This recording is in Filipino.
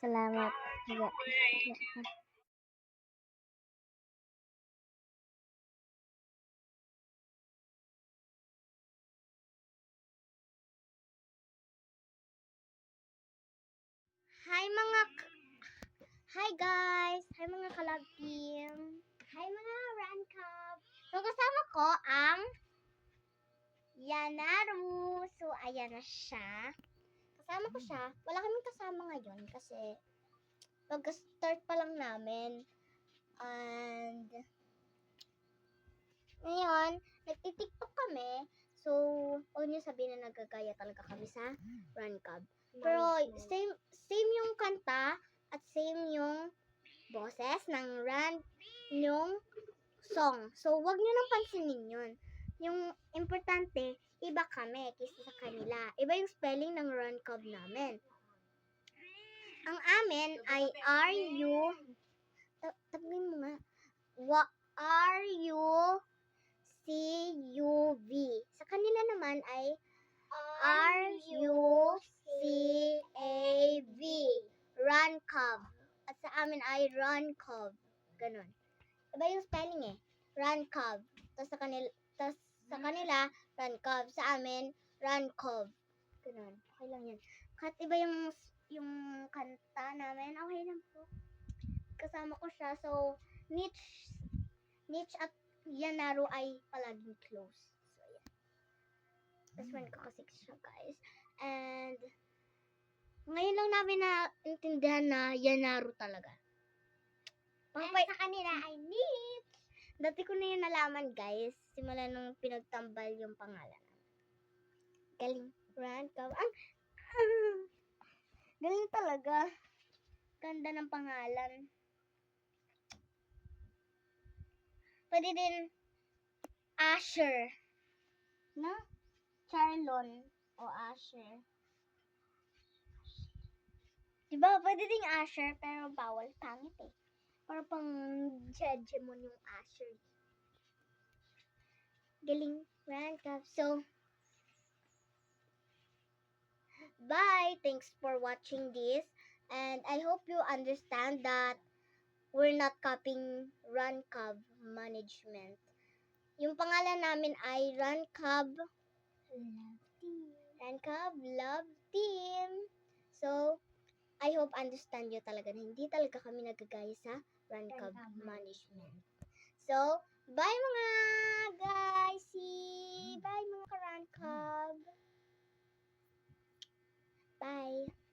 Salamat. Hi guys! Hi mga kalab team! Hi mga Rancab! So kasama ko ang Yanaru. So ayan na siya. Kasama ko siya. Wala kaming kasama ngayon kasi pag-start pa lang namin. And ngayon, nagtitiktok kami. So, huwag niyo sabihin na nagagaya talaga kami sa Rancab. Pero same yung kanta at same yung boses ng yung song. So, wag nyo nang pansinin yun. Yung importante, iba kami kaysa sa kanila. Iba yung spelling ng Rancab namin. Ang amin ay Tabugin mo nga. R-U-C-U-V. Sa kanila naman ay R-U-C-A-V. Rancab. At sa amin ay Rancab. Ganon. Iba yung spelling eh. Rancab. Tapos sa kanila, Rancab. Sa amin, Rancab. Ganon. Okay lang yan. Kahit iba yung kanta namin, okay lang po. Kasama ko siya. So, Niche at Yanaru ay palaging close. So, yeah. Best friend ko kasi siya, guys. And, ngayon lang namin naintindihan na Yanaru talaga. Sa kanila ay Niche. Dati ko na yun nalaman, guys. Simula nung pinagtambal yung pangalan. Galing. Rancab. Galing talaga. Ganda ng pangalan. Pwede din Asher. No? Charlon o Asher. Diba? Pwede din Asher pero bawal. Pangit eh. Para pang judgemon yung Asher. Galing. Rancab. So, bye! Thanks for watching this. And I hope you understand that we're not copying Rancab management. Yung pangalan namin ay Rancab Love Team. So, I hope understand nyo talaga na hindi talaga kami nagagaya sa Rancab management. So, bye mga guys! Bye mga ka-Rancab! Bye!